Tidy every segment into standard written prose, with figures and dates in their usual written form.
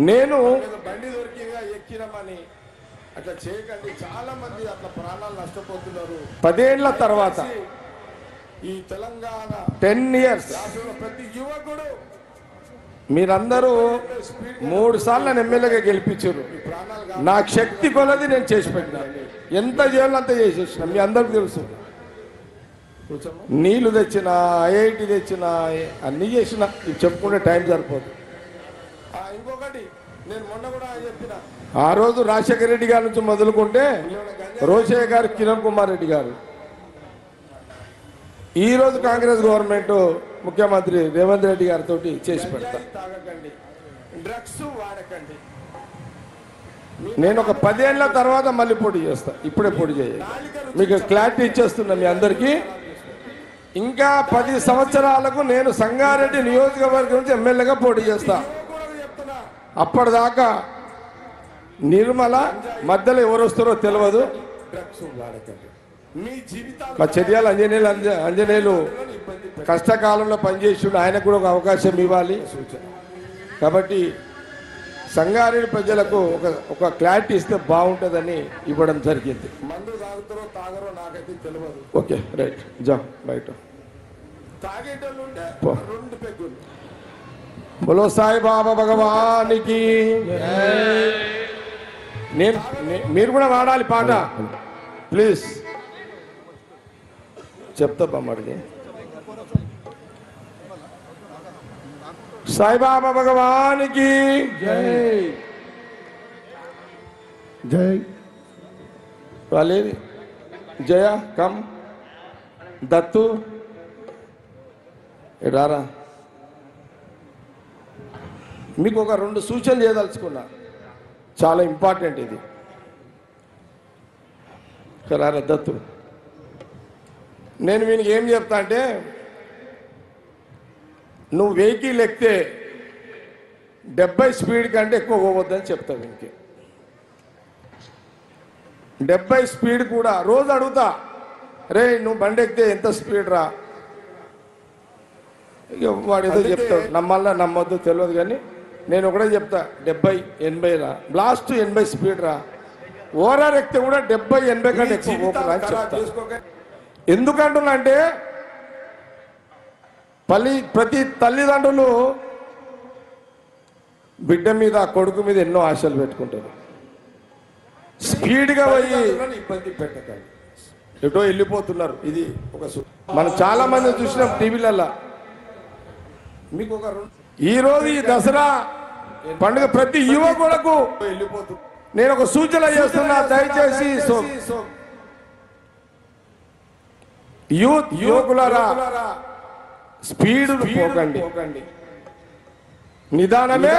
నేను బండి దొరికిగా ఎక్కినమని అట్లా చేయకండి. చాలా మంది అట్లా ప్రాణాలు నష్టపోతున్నారు. 10 ఏళ్ల తర్వాత ఈ తెలంగాణ 10 years ప్రతి యువకుడు మీరందరూ 3 సార్లు నన్ను ఎమ్మెల్యేగా గెలిపించారు. నాకు శక్తి కొలది నేను చేసి పెట్టినా. ఎంత చేయాలో అంత చేసేసిన. మీ అందరికి తెలుసు. నీళ్లు తెచ్చిన, ఐఐటి తెచ్చిన, అన్నీ చేసిన. ఇది చెప్పుకుంటే టైం సరిపోదు. ఇంకొకటి నేను మొన్న కూడా చెప్పిన, ఆ రోజు రాజశేఖర రెడ్డి గారి నుంచి మొదలుకుంటే రోషయ్య గారు, కిరణ్ కుమార్ రెడ్డి గారు, ఈ రోజు కాంగ్రెస్ గవర్నమెంట్ ముఖ్యమంత్రి రేవంత్ రెడ్డి గారితో చేసి పెడతా. డ్రగ్స్ వాడకండి. నేను ఒక 10 ఏళ్ల తర్వాత మళ్ళీ పోటీ చేస్తా. ఇప్పుడే పోటీ చేయాలి. మీకు క్లారిటీ ఇచ్చేస్తున్నా మీ అందరికీ. ఇంకా 10 సంవత్సరాలకు నేను సంగారెడ్డి నియోజకవర్గం నుంచి ఎమ్మెల్యేగా పోటీ చేస్తా. అప్పటిదాకా నిర్మల మధ్యలో ఎవరు వస్తారో తెలియదు. మా చర్యలు అంజనేయులు కష్టకాలంలో పనిచేసి ఆయనకు కూడా ఒక అవకాశం ఇవ్వాలి. కాబట్టి సంగారెడ్డి ప్రజలకు ఒక క్లారిటీ ఇస్తే బాగుంటుందని ఇవ్వడం జరిగింది. మందు తాగుతారో తాగరో నాకైతే తెలియదు. ఓకే రైట్, జా బయట తాగేటోళ్ళు 2 పెగ్గులు. బోలో సాయిబాబా భగవానికి. మీరు కూడా వాడాలి పాట ప్లీజ్. చెప్తా బామ్మడికి. సాయిబాబా భగవానికి జై. జై వాళ్ళేది జయ కమ్ దత్తు ఎడారా. మీకు ఒక 2 సూచనలు చేయదలుచుకున్నా. చాలా ఇంపార్టెంట్ ఇది. రారా దత్తు. నేను వీనికి ఏం చెప్తా అంటే, నువ్వు వెహికల్ ఎక్కితే 70 స్పీడ్ కంటే ఎక్కువ పోవద్దని చెప్తా. వీనికి 70 స్పీడ్ కూడా రోజు అడుగుతా, రే నువ్వు బండి ఎక్కితే ఎంత స్పీడ్ రా. ఇక వాడు ఏదో చెప్తాడు, నమ్మాలా నమ్మొద్దు తెలియదు. కానీ నేను ఒకటే చెప్తా, 70-80 రా, లాస్ట్ 80 స్పీడ్ రా. ఓవరాల్ ఎక్కితే కూడా 70-80 కంటే ఎక్కువ పోకురా అని చెప్తా. ఎందుకంటున్నా అంటే, ప్రతి తల్లిదండ్రులు బిడ్డ మీద, కొడుకు మీద ఎన్నో ఆశలు పెట్టుకుంటారు. స్పీడ్గా పోయి ఇబ్బంది పెట్టకండి. ఎటో వెళ్ళిపోతున్నారు. ఇది ఒక మనం చాలా మంది చూసినాం టీవీలలో. మీకు ఈరోజు ఈ దసరా పండుగ ప్రతి యువకులకు వెళ్ళిపోతుంది. నేను ఒక సూచన చేస్తున్నా, దయచేసి యువకులారా స్పీడ్ పోకండి. నిదానమే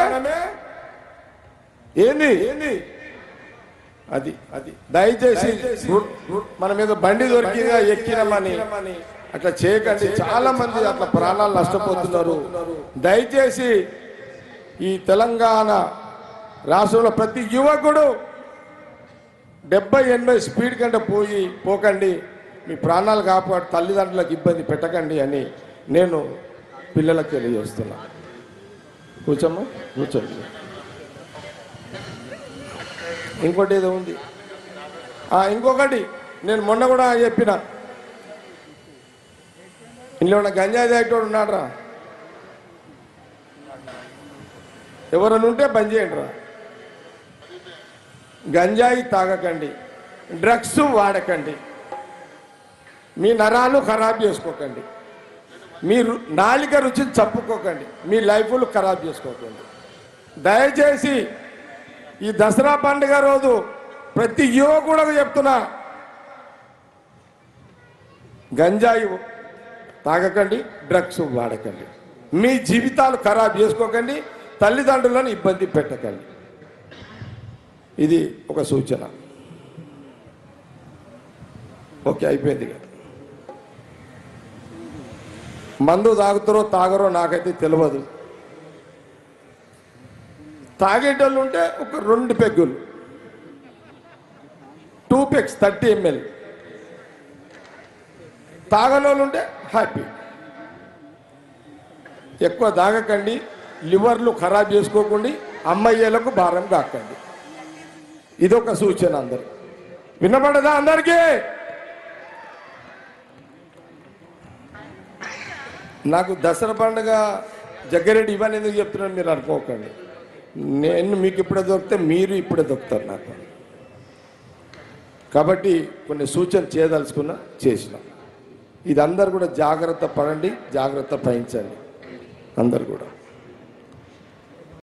ఏంది అది దయచేసి మన మీద బండి దొరికిగా ఎక్కినమని అట్లా చేయకండి. చాలా మంది అట్లా ప్రాణాలు నష్టపోతున్నారు. దయచేసి ఈ తెలంగాణ రాష్ట్రంలో ప్రతి యువకుడు 70-80 స్పీడ్ కంటే పోకండి. మీ ప్రాణాలు కాపాడు, తల్లిదండ్రులకు ఇబ్బంది పెట్టకండి అని నేను పిల్లలకు తెలియజేస్తున్నా. కూర్చోమ్మా, కూర్చోండి. ఇంకోటి ఏదో ఉంది. ఇంకొకటి నేను మొన్న కూడా చెప్పిన, ఇంట్లో ఉన్న గంజాయి తాగేటోడు ఉన్నాడు రా, ఎవరైనా ఉంటే బంద్ చేయండి రా. గంజాయి తాగకండి, డ్రగ్స్ వాడకండి, మీ నరాలు ఖరాబ్ చేసుకోకండి, మీ నాలిక రుచిని చంపుకోకండి, మీ లైఫ్లు ఖరాబ్ చేసుకోకండి. దయచేసి ఈ దసరా పండుగ రోజు ప్రతి యువకుడు చెప్తున్నా, గంజాయి తాగకండి, డ్రగ్స్ వాడకండి, మీ జీవితాలు ఖరాబ్ చేసుకోకండి, తల్లిదండ్రులను ఇబ్బంది పెట్టకండి. ఇది ఒక సూచన. ఓకే, అయిపోయింది. మందు తాగుతారో తాగరో నాకైతే తెలియదు. తాగేటోళ్ళు ఉంటే ఒక 2 పెగ్గులు, 2 పెగ్స్ 30 ml. తాగనోళ్ళు ఉంటే హ్యాపీ. ఎక్కువ తాగకండి. లివర్లు ఖరాబ్ చేసుకోకండి, అమ్మయ్యలకు భారం కాకండి. ఇదొక సూచన. అందరు వినపడదా? అందరికీ నాకు దసరా పండుగ జగ్గారెడ్డి ఇవన్నీ ఎందుకు చెప్తున్నాను మీరు అనుకోకండి. నేను మీకు ఇప్పుడే దొరికితే మీరు ఇప్పుడే దొరుకుతారు నాకు. కాబట్టి కొన్ని సూచన చేయదలుచుకున్నా, చేసిన. ఇది అందరు కూడా జాగ్రత్త పడండి, జాగ్రత్త వహించండి అందరు కూడా.